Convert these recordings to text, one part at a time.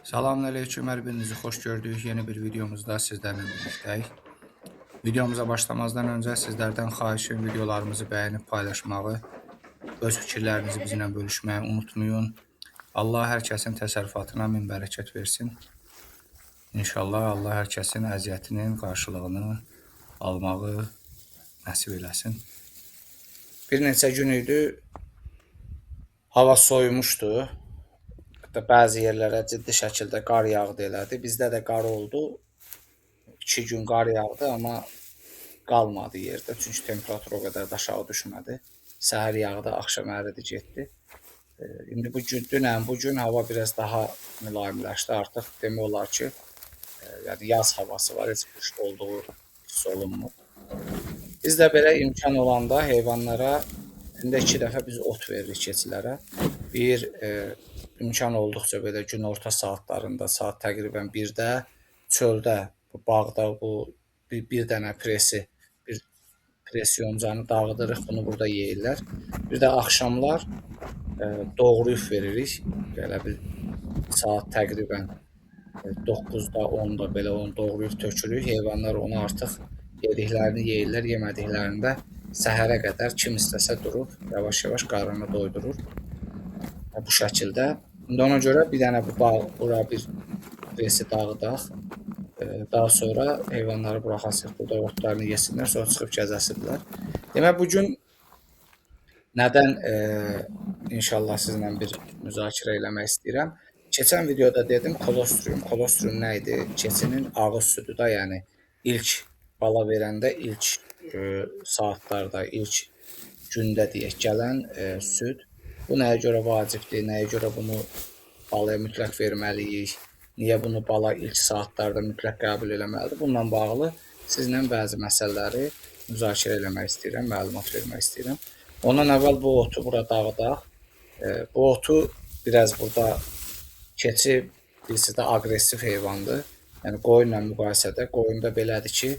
Selamünaleyküm, hər birinizi xoş gördük. Yeni bir videomuzda sizlərlə birliktəyik. Videomuza başlamazdan öncə sizlərdən xahişim videolarımızı bəyənib paylaşmağı, öz fikirlərinizi bizimlə bölüşməyi unutmayın. Allah hər kəsin təsərrüfatına min bərəkət versin. İnşallah Allah hər kəsin əziyyətinin qarşılığını almağı nəsib eləsin. Bir neçə gün idi, hava soyumuşdu. Bəzi yerlərə ciddi şəkildə qar yağdı elədi. Bizdə də qar oldu. 2 gün qar yağdı, amma qalmadı yerdə. Çünki temperatur o qədər də aşağı düşmədi. Səhər yağdı, axşam əridi getdi. İndi bu gün hava biraz daha mülayimləşdi. Artıq demək olar ki, yəni yaz havası var, heç qış olduğu hiss olunmur. Biz də belə imkan olanda heyvanlara gündə 2 dəfə biz ot veririk keçilərə. Bir imkan olduqca belə gün orta saatlarında, saat təqribən 1-də çöldə, bağda bir dənə bir pres yoncanı dağıdırıq, bunu burada yeyirlər. Bir də axşamlar doğrayıb veririk. Belə bir saat təqribən 9-da, 10-da belə onu doğrayıb tökürük. Heyvanlar onu artıq yediklərini yeyirlər, yemədiklərində səhərə qədər kim istəsə durub, yavaş-yavaş qarnını doydurur. Bu şəkildə. Ona görə bir dənə bura bir presi dağıdaq. Daha sonra heyvanları buraxasıq, burada otlarını yesinlər, sonra çıxıb gəzəsirlər. Demək, bugün nədən inşallah sizinlə bir müzakirə eləmək istəyirəm. Keçən videoda dedim kolostrium. Kolostrium nə idi? Keçinin ağız südü da, yəni ilk bala verəndə, ilk saatlarda, ilk gündə deyək, gələn süd. Bu nəyə görə vacibdir, nəyə görə bunu balaya mütləq verməliyik, niyə bunu bala ilk saatlarda mütləq qəbul eləməlidir? Bununla bağlı sizlə bəzi məsələləri müzakirə eləmək istəyirəm, məlumat vermək istəyirəm. Ondan əvvəl bu otu bura dağıdaq. Bu otu biraz burada keçi birisi də aqressiv heyvandır. Yəni qoyunla müqayisədə qoyunda belədir ki,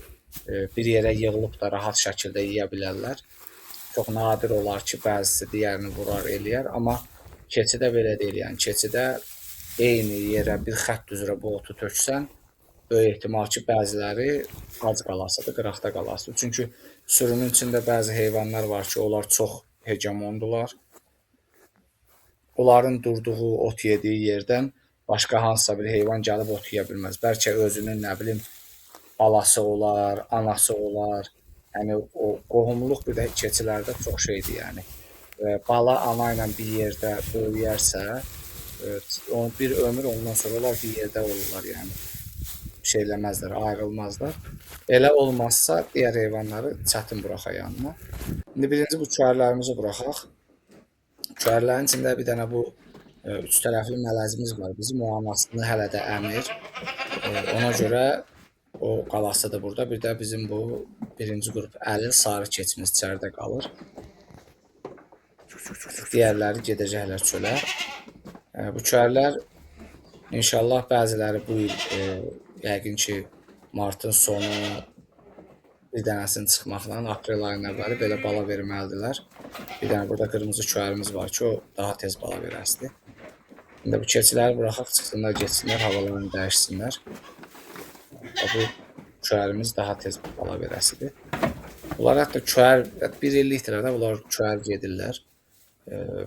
bir yerə yığılıb da rahat şəkildə yeyə bilərlər. Çox nadir olar ki, bəzisi digərini vurar, eləyər. Amma keçidə belə deyil. Yəni keçidə eyni yerə bir xətt üzrə bu otu töksən, böyük ehtimal ki, bəziləri ac qalasıdır, qıraqda qalasıdır. Çünki sürünün içində bəzi heyvanlar var ki, onlar çox hegemondular. Onların durduğu, ot yediyi yerdən başqa hansısa bir heyvan gəlib ot yeyə bilməz. Bəlkə özünün, nə bilim, balası olar, anası olar. Yəni o qohumluq bir də keçilərdə çox şeydir, yəni. Bala ana ilə bir yerdə böyüyərsə, bir ömür ondan sonra onlar bir yerdə olurlar, yəni. Şey eləməzlər, ayrılmazlar. Elə olmazsa, digər heyvanları çətin buraxaq yanına. İndi birinci bu çuarlarımızı buraxaq. Çuarların içində bir dənə bu 3 tərəfli mələzimiz var. Bizim o anasını hələ də əmir. Ona görə o qalasıdır burada. Bir də bizim bu birinci qrup əlil sarı keçimiz içəridə qalır. Digərləri gedəcəklər çölə. Bu çuarlar inşallah bəziləri bu il yəqin ki, martın sonu bir dənəsinin çıxmaqla aprel ayının əvvəli belə bala verməlidirlər. Bir dənə burada qırmızı çuarımız var ki, o daha tez bala verəsidir. İndi bu keçiləri buraxaq, çıxsınlar, getsinlər, havalarını dəyişsinlər. Bu çuarımız daha tez bala verəsidir. Bunlar hətta çuar, bir illikdirlər də, bunlar çuar gedirlər.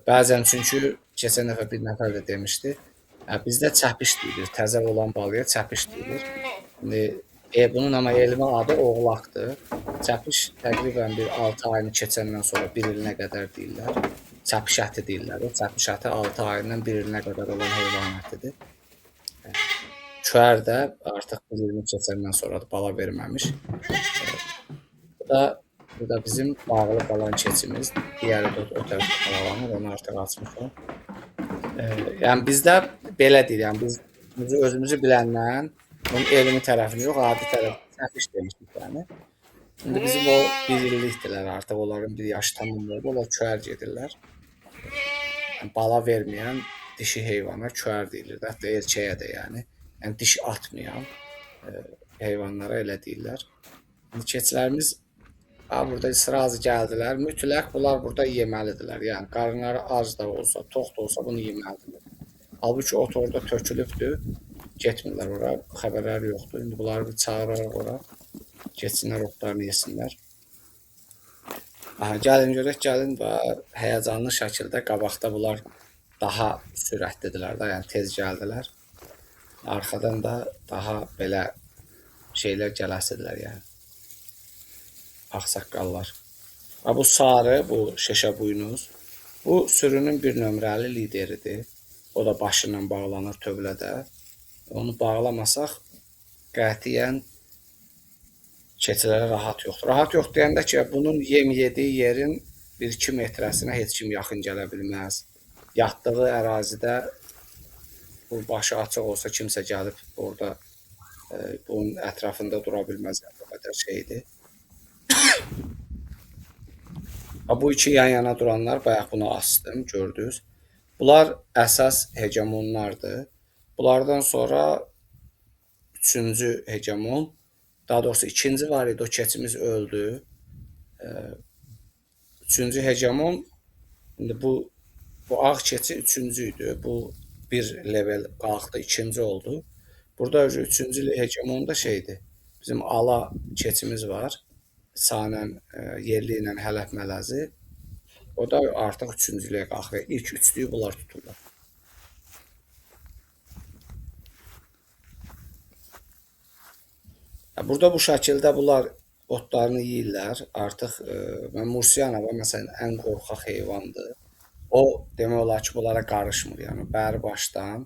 Bəzən çünki keçən dəfə bir nəfər də demişdi, bizdə çəpiş deyilir, təzə olan balaya çəpiş deyilir. Bunun amma elmi adı oğlaqdır. Çəpiş təqribən bir 6 ayını keçəndən sonra 1 ilinə qədər deyirlər. Çəpiş əti deyirlər. O çəpiş əti 6 ayından 1 ilinə qədər olan heyvan ətidir. Çuar da artıq 1 ilini keçəndən sonra bala verməmiş. Bu da bizim bağlı qalan keçimiz. Digəri də o tərəfdə qalalanır, onu artıq açmışam. Yəni bizdə belə deyil, yəni biz özümüzü biləndən bunun elmi tərəfini yox, adi tərəfini çəpiş demişdik yəni. İndi bizim o 1 illikdirlər artıq, onların bir yaşı tamamlayıb, onlar çuar gedirlər. Yəni, bala verməyən dişi heyvana çuar deyilir, hətta erkəyə də yəni. Yəni diş atmayan heyvanlara elə deyirlər. İndi keçilərimiz burada sırazı gəldilər. Mütləq bunlar burada yeməlidirlər. Yəni qarınları az da olsa, tox da olsa bunu yeməlidirlər. Halbuki ot orada tökülübdür. getmirlər ora. Xəbərləri yoxdur. İndi bunları bir çağıraraq ora. Getsinlər otlarını yesinlər. Aha, gəlin görək, gəlin və həyəcanlı şəkildə qabaqda bunlar daha sürətlidirlər də, yəni tez gəldilər. Arxadan da daha belə şeylər gələsidirlər yəni. Ağsaqqallar. Ha, bu sarı, bu şeşəbuynuz. Bu sürünün bir nömrəli lideridir. O da başından bağlanır tövlədə. Onu bağlamasaq qətiyyən keçilərə rahat yoxdur. Rahat yox deyəndə ki, bunun yem yediyi yerin 1-2 metrəsinə heç kim yaxın gələ bilməz. Yatdığı ərazidə bu başı açıq olsa kimsə gəlib orada bunun ətrafında dura bilməz. Bu qədər şeydir. Bu iki yan-yana duranlar, bayaq bunu astım, gördünüz. Bunlar əsas hegemonlardır. Bunlardan sonra üçüncü hegemon, daha doğrusu ikinci var idi, o keçimiz öldü. Üçüncü hegemon, indi bu ağ keçi üçüncü idi. Bu bir level qalxdı, ikinci oldu. Burada üçüncü hegemonda şeydir, bizim ala keçimiz var. Sanən yerli ilə Hələf mələzi. O da artıq üçüncülüyə qalxır. İlk üçlüyü bunlar tuturlar. Burada bu şəkildə bunlar otlarını yeyirlər. Artıq Mursiyanova məsələn ən qorxaq heyvandır. O demək olar ki, bunlara qarışmır. Yəni bəri başdan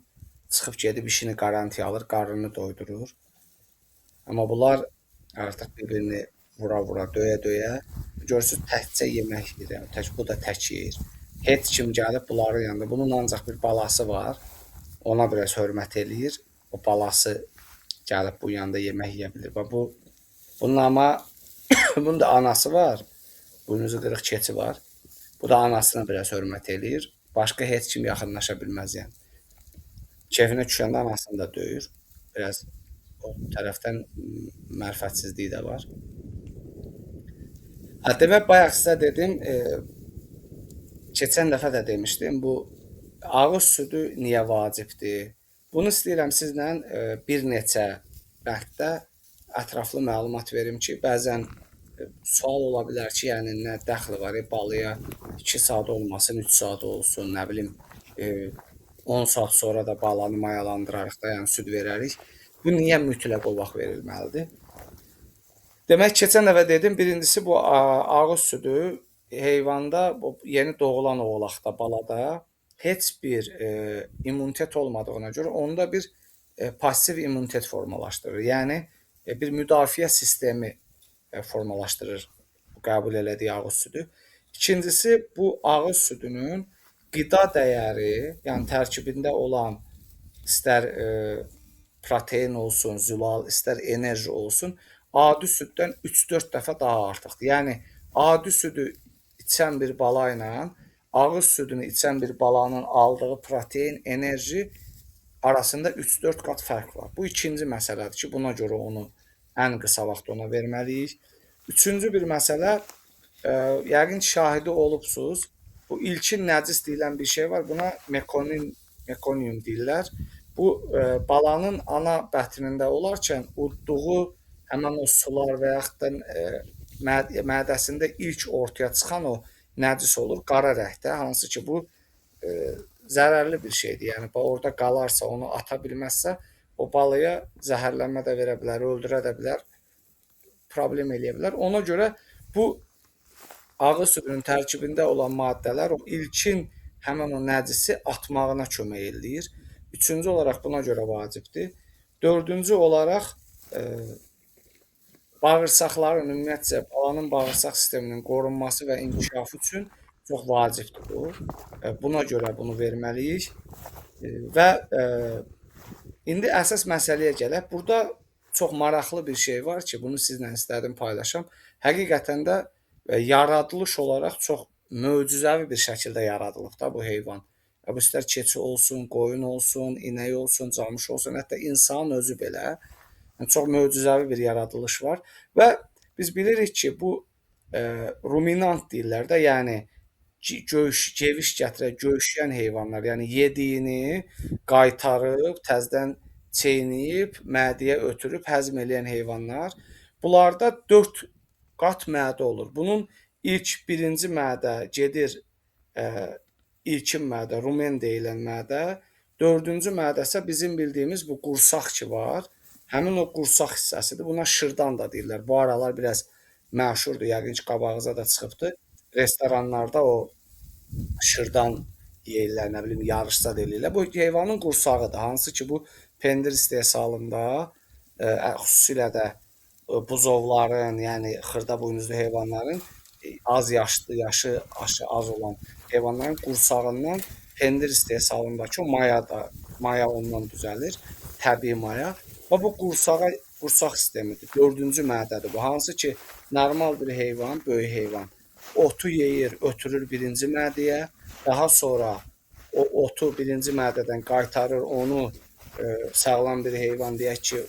çıxıb gedib işini qarantiyə alır, qarnını doydurur. Amma bunlar artıq bir-birini vura-vura, döyə-döyə. Görürsünüz, təkcə yemək yeyir. Yəni, bu da tək yeyir. Heç kim gəlib bunların yanında. Bunun ancaq bir balası var. Ona biraz hörmət eləyir. O balası gəlib bu yanında yemək yeyə bilir. Bunun amma bunun da anası var. Buynuzu qırıq keçi var. Bu da anasına biraz hörmət eləyir. Başqa heç kim yaxınlaşa bilməz yəni. Kefinə düşəndə anasını da döyür. Biraz o tərəfdən mərifətsizliyi də var. Demək, bayaq sizə dedim, keçən dəfə də demişdim, bu ağız südü niyə vacibdir? Bunu istəyirəm sizlə bir neçə bənddə ətraflı məlumat verim ki, bəzən sual ola bilər ki, yəni nə dəxli var, balıya 2 saat olmasın, 3 saat olsun, nə bilim 10 saat sonra da balanı mayalandırarıq da, yəni süd verərik. Bu niyə mütləq o vaxt verilməlidir? Demək, keçən dəfə dedim, birincisi bu ağız südü heyvanda, yeni doğulan oğlaqda, balada heç bir immunitet olmadığına görə onda bir pasiv immunitet formalaşdırır. Yəni, bir müdafiə sistemi formalaşdırır qəbul elədiyi ağız südü. İkincisi, bu ağız südünün qida dəyəri, yəni tərkibində olan istər protein olsun, zülal, istər enerji olsun, adi süddən 3-4 dəfə daha artıqdır. Yəni, adi südü içən bir bala ilə ağız südünü içən bir balanın aldığı protein, enerji arasında 3-4 qat fərq var. Bu ikinci məsələdir ki, buna görə onu ən qısa vaxt ona verməliyik. Üçüncü bir məsələ, yəqin şahidi olubsuz, bu ilkin nəcis deyilən bir şey var, buna mekonium deyirlər. Bu balanın ana bətnində olarkən udduğu həmən o sular və yaxud da mədəsində ilk ortaya çıxan o nəcis olur, qara rəngdə, hansı ki bu zərərli bir şeydir. Yəni orada qalarsa, onu ata bilməzsə, o balaya zəhərlənmə də verə bilər, öldürə də bilər, problem eləyə bilər. Ona görə bu ağız südünün tərkibində olan maddələr o ilkin həmən o nəcisi atmağına kömək eləyir. Üçüncü olaraq buna görə vacibdir. Dördüncü olaraq bağırsaqların, ümumiyyətcə balanın bağırsaq sisteminin qorunması və inkişafı üçün çox vacibdir bu. Buna görə bunu verməliyik. Və indi əsas məsələyə gələk. Burada çox maraqlı bir şey var ki, bunu sizlə istədim paylaşam. Həqiqətən də yaradılış olaraq çox möcüzəvi bir şəkildə yaradılıb da bu heyvan. Bu istər keçi olsun, qoyun olsun, inək olsun, camış olsun, hətta insan özü belə. Çox möcüzəvi bir yaradılış var və biz bilirik ki, bu ruminant deyirlər də, yəni geviş gətirən, gövşəyən heyvanlar, yəni yediyini qaytarıb təzədən çeynəyib, mədəyə ötürüb həzm edən heyvanlar. Bunlarda 4 qat mədə olur. Bunun birinci mədə gedir, ilkin mədə, rumen deyilən mədə. Dördüncü mədə isə bizim bildiyimiz bu qursaq ki var. Həmin o qursaq hissəsidir. Buna şırdan da deyirlər. Bu aralar biraz məşhurdur. Yəqin ki, qabağınıza da çıxıbdır. Restoranlarda o şırdan yeyirlər, nə bilim, yarışda deyirlər. Bu heyvanın qursağıdır. Hansı ki, bu pendir istehsalında xüsusilə də buzovların, yəni xırda buynuzlu heyvanların az yaşlı, yaşı az olan heyvanların qursağından pendir istehsalındakı o maya ondan düzəlir, təbii maya. Və bu qursaq sistemidir. Dördüncü mədədir bu. Hansı ki, normal bir heyvan, böyük heyvan otu yeyir, ötürür birinci mədəyə. Daha sonra o otu birinci mədədən qaytarır, onu sağlam bir heyvan deyək ki,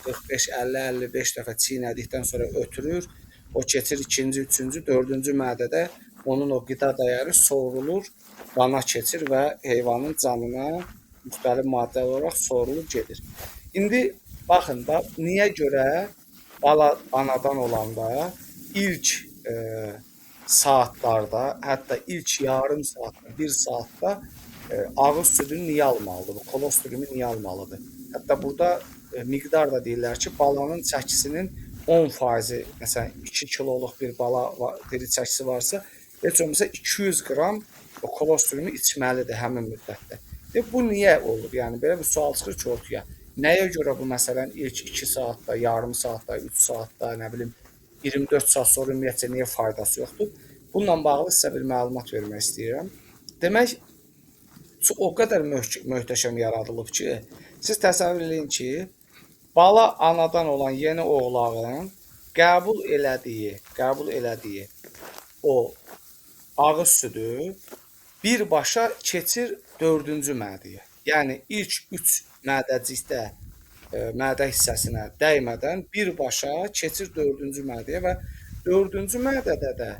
45, 50, 55 dəfə çiynədikdən sonra ötürür. O keçir ikinci, üçüncü, dördüncü mədədə onun o qida dəyəri soğurulur, qana keçir və heyvanın canına müxtəlif maddə olaraq soğurulur gedir. İndi baxın da, niyə görə bala anadan olanda ilk saatlarda, hətta ilk yarım saatda, bir saatda ağız südünü niyə almalıdır? Bu kolostriumu niyə almalıdır? Hətta burada miqdar da deyirlər ki, balanın çəkisinin 10%, məsələn 2 kiloluq bir bala diri çəkisi varsa, heç olmasa 200 qram o kolostriumu içməlidir həmin müddətdə. Bu niyə olur? Yəni belə bir sual çıxır ki, ortaya. Nəyə görə bu məsələn ilk 2 saatda, yarım saatda, 3 saatda, nə bilim 24 saat sonra ümumiyyətcə niyə faydası yoxdur? Bununla bağlı sizə bir məlumat vermək istəyirəm. Demək, o qədər möhtəşəm yaradılıb ki, siz təsəvvür edin ki, bala anadan olan yeni oğlağın qəbul elədiyi o ağız südü birbaşa keçir dördüncü mədəyə. Yəni ilk 3 mədəcikdə mədə hissəsinə dəymədən birbaşa keçir dördüncü mədəyə və dördüncü mədədə də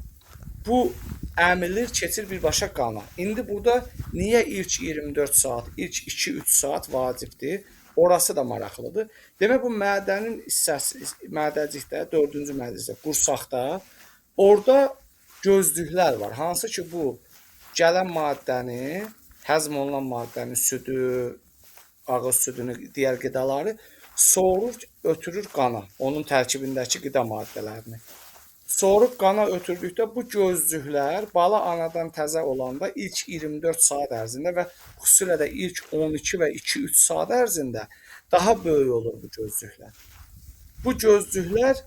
bu əmilir, keçir birbaşa qana. İndi burada niyə ilk 24 saat, ilk 2-3 saat vacibdir? Orası da maraqlıdır. Demək, bu mədənin hissəsi, mədəcikdə, dördüncü mədəcikdə, qursaqda, orada gözlüklər var. Hansı ki, bu gələn maddəni, həzm olunan maddəni, südü, ağız südünü, digər qidaları soğurur, ötürür qana, onun tərkibindəki qida maddələrini. Soğurub qana ötürdükdə bu gözlüklər bala anadan təzə olanda ilk 24 saat ərzində və xüsusilə də ilk 12 və 2-3 saat ərzində daha böyük olur bu gözlüklər. Bu gözlüklər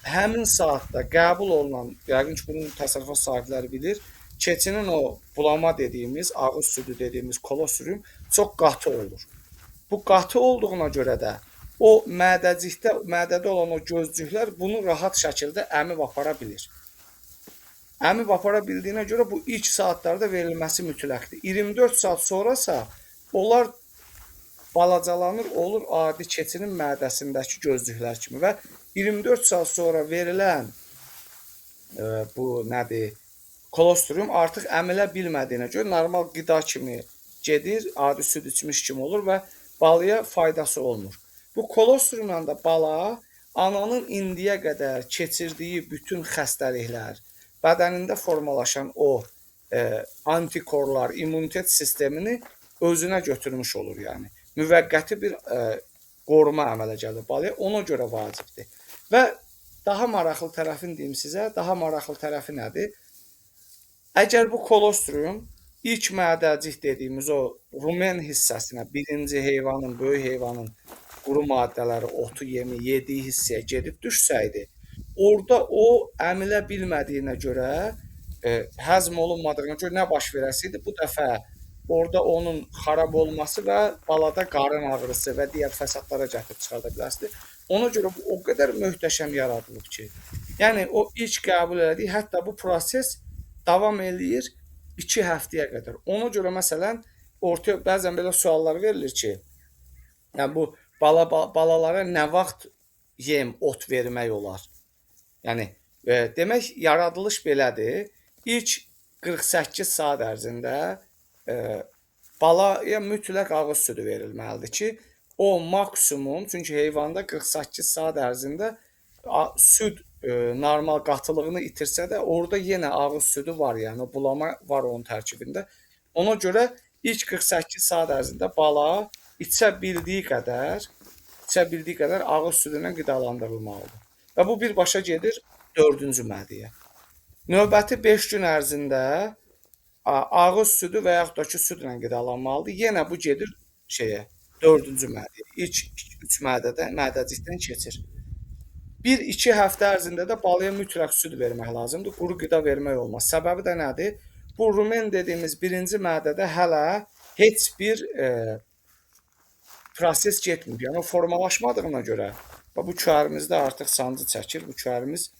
həmin saatda qəbul olunan, yəqin ki, bunun təsərrüfat sahibləri bilir, keçinin o bulama dediyimiz, ağız südü dediyimiz kolostrium çox qatı olur. Bu qatı olduğuna görə də o mədədə olan o gözcüklər bunu rahat şəkildə əmib apara bilir. Əmib apara bildiyinə görə bu ilk saatlarda verilməsi mütləqdir. 24 saat sonrasa onlar balacalanır, olur adi keçinin mədəsindəki gözcüklər kimi və 24 saat sonra verilən bu nədir, kolostrium artıq əmilə bilmədiyinə görə normal qida kimi gedir, adi süd içmiş kimi olur və balaya faydası olmur. Bu kolostriumla da bala ananın indiyə qədər keçirdiyi bütün xəstəliklər, bədənində formalaşan o antikorlar, immunitet sistemini özünə götürmüş olur. Yəni müvəqqəti bir qoruma əmələ gəlir balaya, ona görə vacibdir. Və daha maraqlı tərəfini deyim sizə, daha maraqlı tərəfi nədir? Əgər bu kolostrium ilk mədəcik dediyimiz o rumen hissəsinə, birinci heyvanın, böyük heyvanın quru maddələri, otu, yemi, yediyi hissəyə gedib düşsəydi, orada o əmilə bilmədiyinə görə, həzm olunmadığına görə nə baş verəsiydi? Bu dəfə orada onun xarab olması və balada qarın ağrısı və digər fəsadlara gətirib çıxarda bilərsiniz. Ona görə bu o qədər möhtəşəm yaradılıb ki, yəni o ilk qəbul elədiyi, hətta bu proses davam eləyir 2 həftəyə qədər. Ona görə məsələn, ortaya bəzən belə suallar verilir ki, yəni bu balalara nə vaxt yem, ot vermək olar? Yəni, demək, yaradılış belədir. İlk 48 saat ərzində balaya mütləq ağız südü verilməlidir ki, o maksimum, çünki heyvanda 48 saat ərzində süd normal qatılığını itirsə də, orada yenə ağız südü var, yəni o bulama var onun tərkibində. Ona görə ilk 48 saat ərzində bala içə bildiyi qədər ağız südü ilə qidalandırılmalıdır. Və bu birbaşa gedir 4-cü mədəyə. Növbəti 5 gün ərzində ağız südü və yaxud da ki, südlə qidalanmalıdır. Yenə bu gedir şeyə, 4-cü mədəyə. İlk 3 mədəcikdən keçir. 1-2 həftə ərzində də balaya mütləq süd vermək lazımdır. Quru qida vermək olmaz. Səbəbi də nədir? Bu rumen dediyimiz birinci mədədə hələ heç bir proses getmir. Yəni o formalaşmadığına görə və bu çörümüzdə artıq sancı çəkir. Bu çörümüz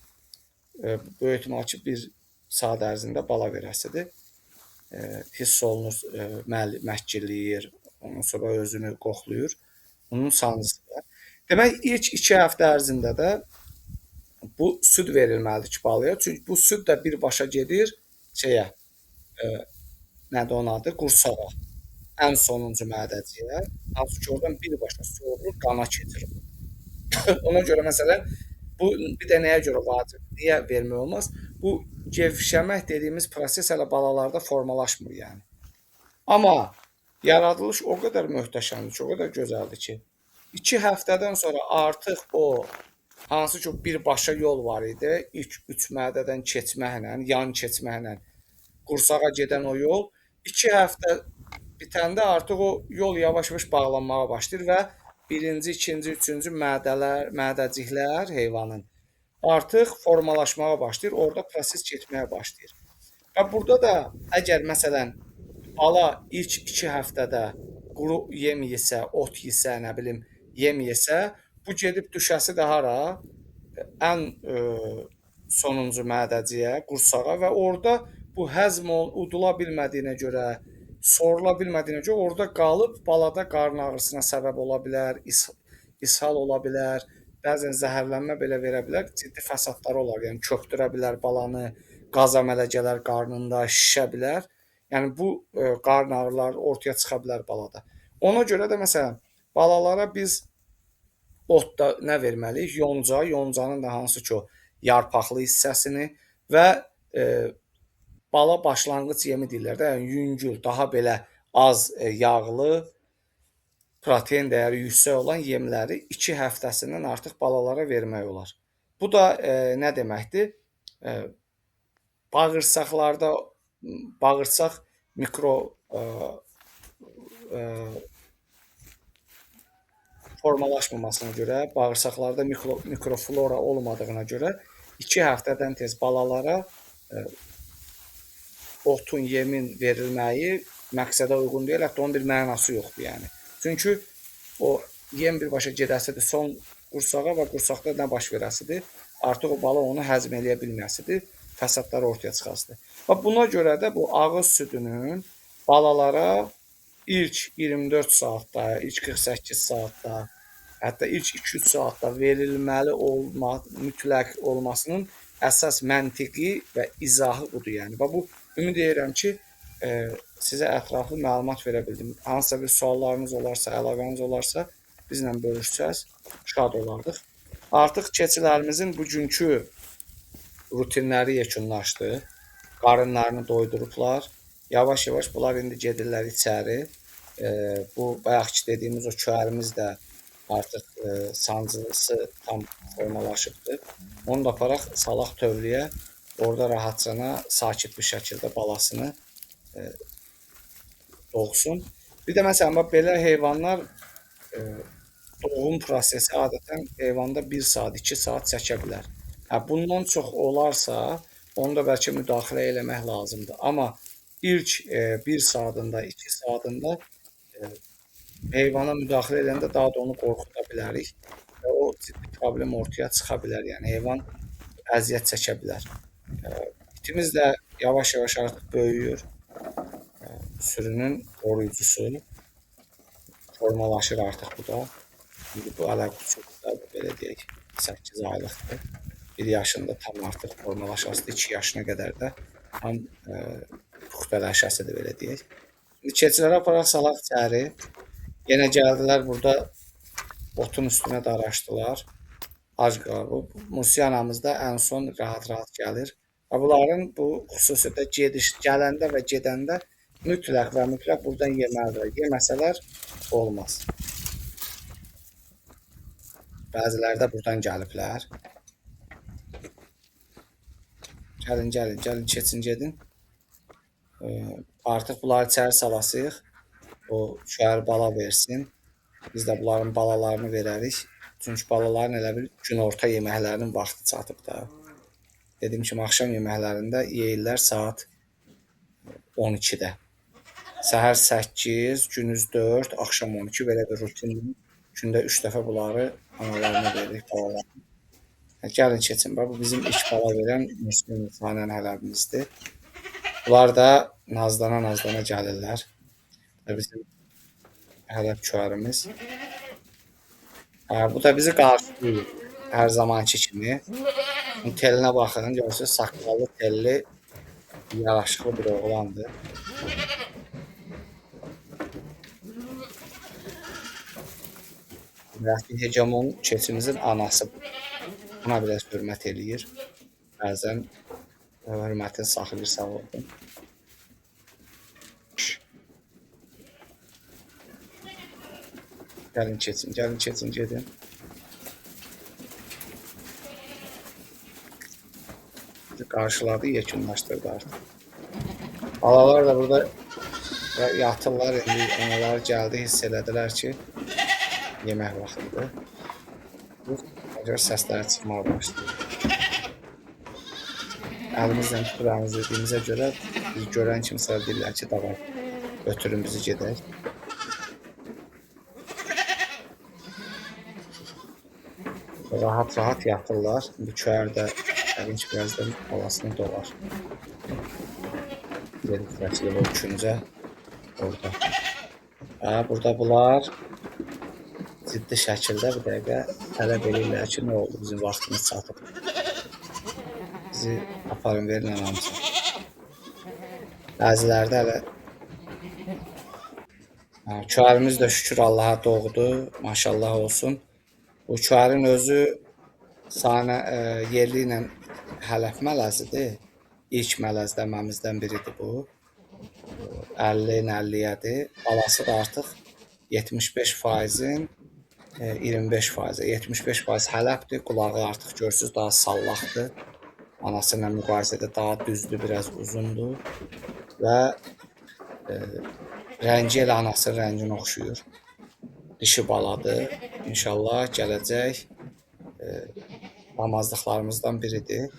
böyük ehtimal ki, 1 saat ərzində bala verəsidir. Hiss olunur, məhkiliyir, ondan sonra özünü qoxlayır. Onun sancısı var. Demək, ilk 2 həftə ərzində də bu süd verilməlidir ki, balaya. Çünki bu süd də birbaşa gedir şeyə, nədir onun adı? Qursağa. Ən sonuncu mədəciyə. Hansı ki, oradan birbaşa soğurur, qana keçirir. Ona görə məsələn, bu bir də nəyə görə vacib? Niyə vermək olmaz? Bu gevşəmək dediyimiz proses hələ balalarda formalaşmır yəni. Amma yaradılış o qədər möhtəşəmdir ki, o qədər gözəldir ki, 2 həftədən sonra artıq o hansı ki, birbaşa yol var idi, ilk 3 mədədən keçməklə, yan keçməklə qursağa gedən o yol 2 həftə bitəndə artıq o yol yavaş-yavaş bağlanmağa başlayır və birinci, ikinci, üçüncü mədəciklər heyvanın artıq formalaşmağa başlayır, orada proses getməyə başlayır. Və burada da əgər məsələn bala ilk 2 həftədə quru yem yesə, ot yesə, nə bilim, yem yesə, bu gedib düşəsi də hara? Ən sonuncu mədəciyə, qursağa və orada bu həzm udula bilmədiyinə görə, sorula bilmədiyinə görə orada qalıb balada qarın ağrısına səbəb ola bilər, ishal ola bilər, bəzən zəhərlənmə belə verə bilər, ciddi fəsadları olar, yəni kökdürə bilər balanı, qaz əmələ gələr qarnında, şişə bilər. Yəni bu qarın ağrıları ortaya çıxa bilər balada. Ona görə də məsələn balalara biz otda nə verməliyik? Yonca, yoncanın da hansı ki o yarpaqlı hissəsini və bala başlanğıc yemi deyirlər də, yəni yüngül, daha belə az yağlı, protein dəyəri yüksək olan yemləri 2 həftəsindən artıq balalara vermək olar. Bu da nə deməkdir? Bağırsaqlarda bağırsaq formalaşmamasına görə, bağırsaqlarda mikroflora olmadığına görə 2 həftədən tez balalara otun, yemin verilməyi məqsədə uyğun deyil, hətta onun bir mənası yoxdur yəni. Çünki o yem birbaşa gedəsidir son qursağa və qursaqda nə baş verəsidir? Artıq o bala onu həzm eləyə bilməsidir, fəsadlar ortaya çıxasıdır. Və buna görə də bu ağız südünün balalara ilk 24 saatda, ilk 48 saatda, hətta ilk 2-3 saatda verilməli mütləq olmasının əsas məntiqi və izahı budur yəni. Və bu ümid edirəm ki, sizə ətraflı məlumat verə bildim. Hansısa bir suallarınız olarsa, əlavəniz olarsa, bizlə bölüşsəz, şad olardıq. Artıq keçilərimizin bugünkü rutinləri yekunlaşdı. Qarınlarını doydurublar. Yavaş-yavaş bunlar indi gedirlər içəri. Bu bayaqki dediyimiz o çörümüz də artıq sancılısı tam formalaşıbdır. Onu da aparaq, salaq tövləyə. Orada rahatcana, sakit bir şəkildə balasını doğsun. Bir də məsələn, belə heyvanlar doğum prosesi adətən heyvanda 1 saat, 2 saat çəkə bilər. Bundan çox olarsa, onu da bəlkə müdaxilə eləmək lazımdır. Amma ilk 1 saatında, 2 saatında heyvana müdaxilə edəndə daha da onu qorxuda bilərik və o ciddi problem ortaya çıxa bilər. Yəni heyvan əziyyət çəkə bilər. İtimiz də yavaş-yavaş artıq böyüyür. Sürünün qoruyucusu formalaşır artıq bu da. Bu hələ küçükdə, belə deyək, 8 aylıqdır. 1 yaşında tam artıq formalaşasıdır, 2 yaşına qədər də tam puxtələşəsidir, belə deyək. Keçilərə aparaq salaq içəri. Yenə gəldilər burada Otun üstünə daraşdılar. Ac qalıb. Musiyanamız da ən son rahat-rahat gəlir. Və bunların bu xüsusilə gələndə və gedəndə mütləq və mütləq buradan yeməlidir. Yeməsələr olmaz. Bəziləri də buradan gəliblər. Gəlin, keçin, gedin. Artıq bunları içəri salasıyıq. O şəhər bala versin. Biz də bunların balalarını verərik. Çünki balaların elə bir günorta yeməklərinin vaxtı çatıb da. Dediyim kimi, axşam yeməklərində yeyirlər saat 12-də. Səhər 8, günüz 4, axşam 12 belə bir rutin. Gündə 3 dəfə bunları analarına veririk, balalarına. Gəlin keçin. Bu bizim ilk bala verən Müslüm İnsanən hələbimizdir. Bunlar da nazlana gəlirlər. Bizim hələb çöhrəmiz. Bu da bizi qarşılayır hər zamanki kimi. Telinə baxın, görürsünüz, saqqallı, telli, yaraşıqlı bir oğlandır. Hegemon keçimizin anası. Buna biraz hörmət eləyir. Bəzən hörmətin saxlayır, sağ olun. Gəlin keçin, gedin. Qarşıladı, yekunlaşdırdı artıq. Balalar da burada yatırlar, indi analar gəldi, hiss elədilər ki, yemək vaxtıdır. Bu səsləri çıxmağa başlayır. Əlimizlə tuturamız dediyimizə görə biz görən kimsə deyirlər ki, davay, götürün bizi gedək. Rahat-rahat yatırlar. Bu çöhrdə əvinç birazdan balasını dolar. Dedikləşdir o üçüncə orada. Burada bunlar ciddi şəkildə bir dəqiqə tələb edirlər ki, nə oldu, bizim vaxtımız çatıb. Bizi aparın, verin anamıza. Bəziləri də hələ çöhrimiz də şükür Allaha doğdu, maşallah olsun. Bu çöhrün özü yerli ilə hələf mələzidir. İlk mələzləməmizdən biridir bu. 50-50-yədir. Balası da artıq 75%-in 25%. 75% hələbdir. Qulağı artıq görürsünüz daha sallaqdır. Anası ilə müqayisədə daha düzdür, biraz uzundur. Və rəngi elə anasının rənginə oxşuyur. Dişi baladır. İnşallah gələcək damazlıqlarımızdan biridir.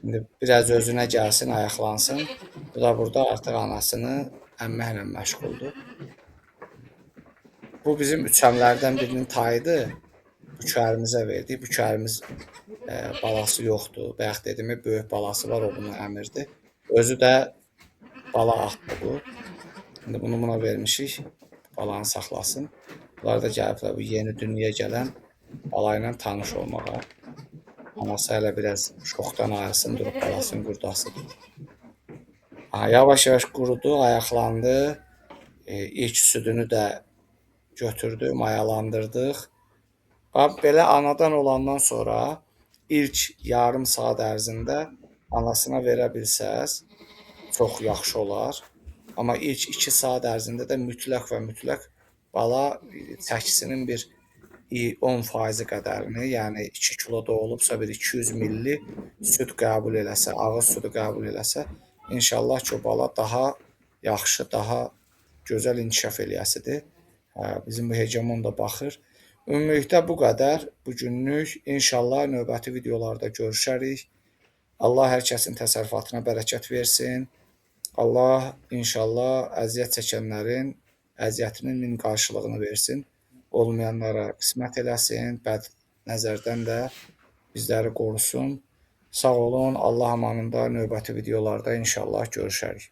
İndi biraz özünə gəlsin, ayaqlansın. Bu da burada artıq anasını əmməklə məşğuldur. Bu bizim üçəmlərdən birinin tayıdır. Bu çöhrəmizə verdik. Bu çöhrəmiz balası yoxdur. Bayaq dediyim böyük balası var, o bunu əmirdir. Özü də bala atdı bu. İndi bunu buna vermişik. Balanı saxlasın. Bunlar da gəliblər bu yeni dünyaya gələn bala ilə tanış olmağa. Anası hələ biraz şoxdan ayılsın, durub balasını qurdasın. Yavaş-yavaş qurudu, ayaqlandı. İlk südünü də götürdü, mayalandırdıq. Belə anadan olandan sonra ilk yarım saat ərzində anasına verə bilsəz, çox yaxşı olar. Amma ilk 2 saat ərzində də mütləq və mütləq bala çəkisinin bir 10% qədərini, yəni 2 kiloda olubsa bir 200 milli süd qəbul eləsə, ağız südü qəbul eləsə, inşallah ki, o bala daha yaxşı, daha gözəl inkişaf eləyəsidir. Bizim bu hegemon da baxır. Ümumilikdə bu qədər bugünlük. İnşallah növbəti videolarda görüşərik. Allah hər kəsin təsərrüfatına bərəkət versin. Allah inşallah əziyyət çəkənlərin əziyyətinin min qarşılığını versin. Olmayanlara qismət eləsin, bəd nəzərdən də bizləri qorusun. Sağ olun, Allah amanında növbəti videolarda inşallah görüşərik.